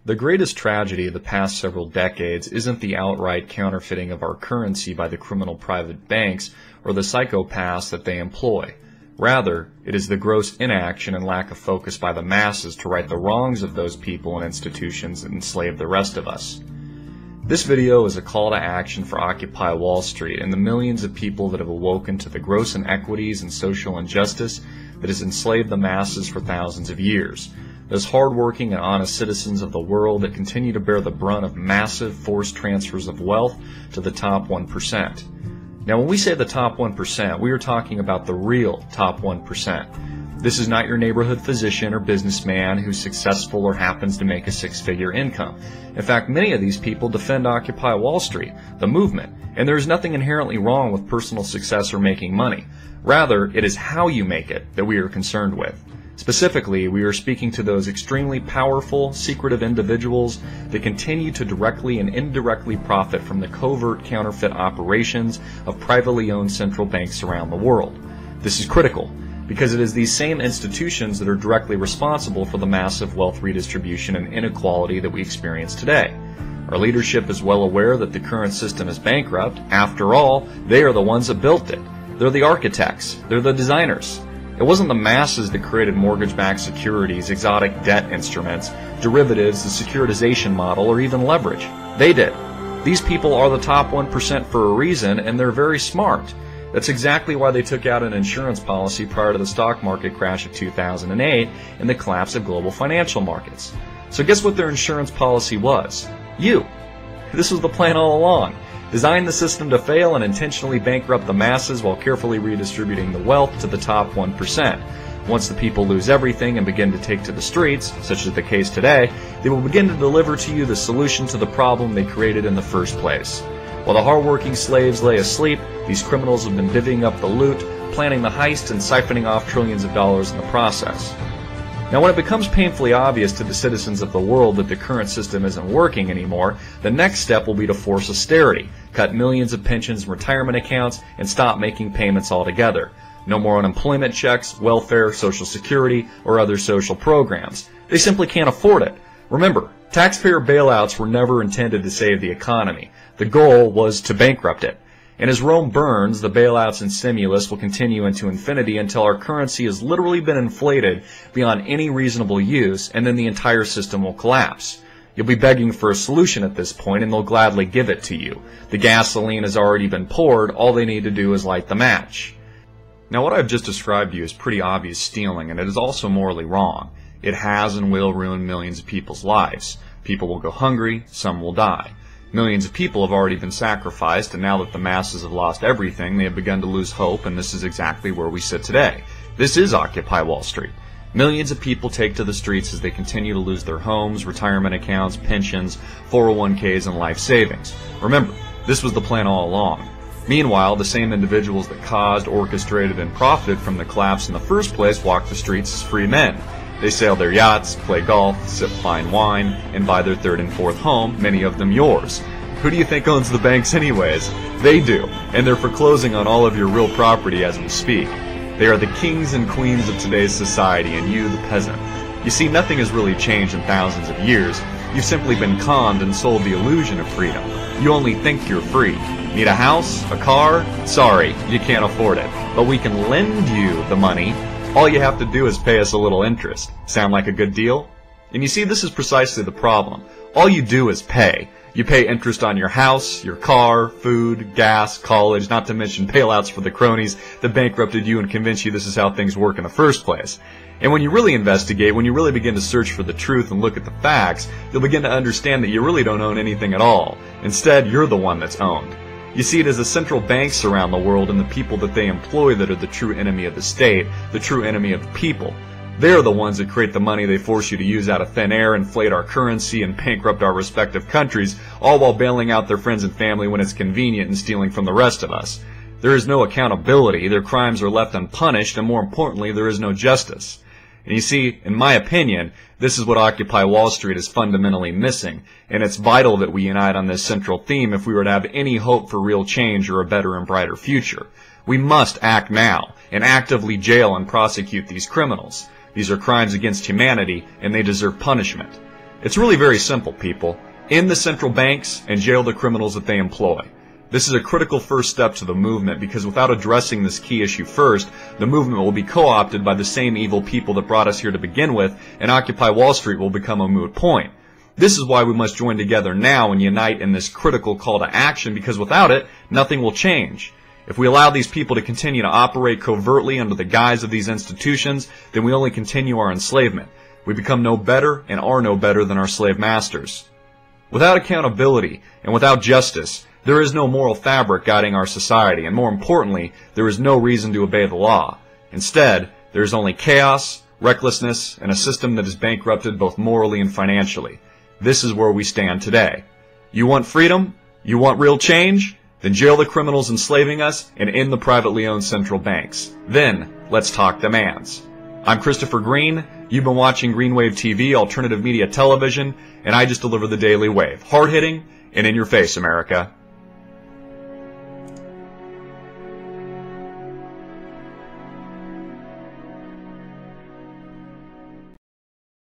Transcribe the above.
The greatest tragedy of the past several decades isn't the outright counterfeiting of our currency by the criminal private banks or the psychopaths that they employ. Rather, it is the gross inaction and lack of focus by the masses to right the wrongs of those people and institutions that enslave the rest of us. This video is a call to action for Occupy Wall Street and the millions of people that have awoken to the gross inequities and social injustice that has enslaved the masses for thousands of years. Those hardworking and honest citizens of the world that continue to bear the brunt of massive forced transfers of wealth to the top 1%. Now, when we say the top 1%, we are talking about the real top 1%. This is not your neighborhood physician or businessman who's successful or happens to make a six-figure income. In fact, many of these people defend Occupy Wall Street, the movement, and there is nothing inherently wrong with personal success or making money. Rather, it is how you make it that we are concerned with. Specifically, we are speaking to those extremely powerful, secretive individuals that continue to directly and indirectly profit from the covert counterfeit operations of privately owned central banks around the world. This is critical, because it is these same institutions that are directly responsible for the massive wealth redistribution and inequality that we experience today. Our leadership is well aware that the current system is bankrupt. After all, they are the ones that built it. They're the architects. They're the designers. It wasn't the masses that created mortgage-backed securities, exotic debt instruments, derivatives, the securitization model, or even leverage. They did. These people are the top 1% for a reason, and they're very smart. That's exactly why they took out an insurance policy prior to the stock market crash of 2008 and the collapse of global financial markets. So guess what their insurance policy was? You. This was the plan all along. Design the system to fail and intentionally bankrupt the masses while carefully redistributing the wealth to the top 1%. Once the people lose everything and begin to take to the streets, such as the case today, they will begin to deliver to you the solution to the problem they created in the first place. While the hardworking slaves lay asleep, these criminals have been divvying up the loot, planning the heist, and siphoning off trillions of dollars in the process. Now, when it becomes painfully obvious to the citizens of the world that the current system isn't working anymore, the next step will be to force austerity, cut millions of pensions and retirement accounts, and stop making payments altogether. No more unemployment checks, welfare, Social Security, or other social programs. They simply can't afford it. Remember, taxpayer bailouts were never intended to save the economy. The goal was to bankrupt it. And as Rome burns, the bailouts and stimulus will continue into infinity until our currency has literally been inflated beyond any reasonable use, and then the entire system will collapse. You'll be begging for a solution at this point, and they'll gladly give it to you. The gasoline has already been poured. All they need to do is light the match. Now, what I've just described to you is pretty obvious stealing, and it is also morally wrong. It has and will ruin millions of people's lives. People will go hungry, some will die. Millions of people have already been sacrificed, and now that the masses have lost everything, they have begun to lose hope, and this is exactly where we sit today. This is Occupy Wall Street. Millions of people take to the streets as they continue to lose their homes, retirement accounts, pensions, 401ks, and life savings. Remember, this was the plan all along. Meanwhile, the same individuals that caused, orchestrated, and profited from the collapse in the first place walk the streets as free men. They sail their yachts, play golf, sip fine wine, and buy their third and fourth home, many of them yours. Who do you think owns the banks anyways? They do, and they're foreclosing on all of your real property as we speak. They are the kings and queens of today's society, and you, the peasant. You see, nothing has really changed in thousands of years. You've simply been conned and sold the illusion of freedom. You only think you're free. Need a house? A car? Sorry, you can't afford it. But we can lend you the money. All you have to do is pay us a little interest. Sound like a good deal? And you see, this is precisely the problem. All you do is pay. You pay interest on your house, your car, food, gas, college, not to mention bailouts for the cronies that bankrupted you and convinced you this is how things work in the first place. And when you really investigate, when you really begin to search for the truth and look at the facts, you'll begin to understand that you really don't own anything at all. Instead, you're the one that's owned. You see, it is the central banks around the world and the people that they employ that are the true enemy of the state, the true enemy of the people. They're the ones that create the money they force you to use out of thin air, inflate our currency, and bankrupt our respective countries, all while bailing out their friends and family when it's convenient and stealing from the rest of us. There is no accountability, their crimes are left unpunished, and more importantly, there is no justice. And you see, in my opinion, this is what Occupy Wall Street is fundamentally missing, and it's vital that we unite on this central theme if we were to have any hope for real change or a better and brighter future. We must act now, and actively jail and prosecute these criminals. These are crimes against humanity, and they deserve punishment. It's really very simple, people. End the central banks and jail the criminals that they employ. This is a critical first step to the movement, because without addressing this key issue first, the movement will be co-opted by the same evil people that brought us here to begin with, and Occupy Wall Street will become a moot point. This is why we must join together now and unite in this critical call to action, because without it, nothing will change. If we allow these people to continue to operate covertly under the guise of these institutions, then we only continue our enslavement. We become no better and are no better than our slave masters. Without accountability and without justice, there is no moral fabric guiding our society, and more importantly, there is no reason to obey the law. Instead, there is only chaos, recklessness, and a system that is bankrupted both morally and financially. This is where we stand today. You want freedom? You want real change? Then jail the criminals enslaving us and end the privately owned central banks. Then, let's talk demands. I'm Christopher Green. You've been watching Greenwave TV, alternative media television, and I just deliver the Daily Wave. Hard-hitting and in your face, America.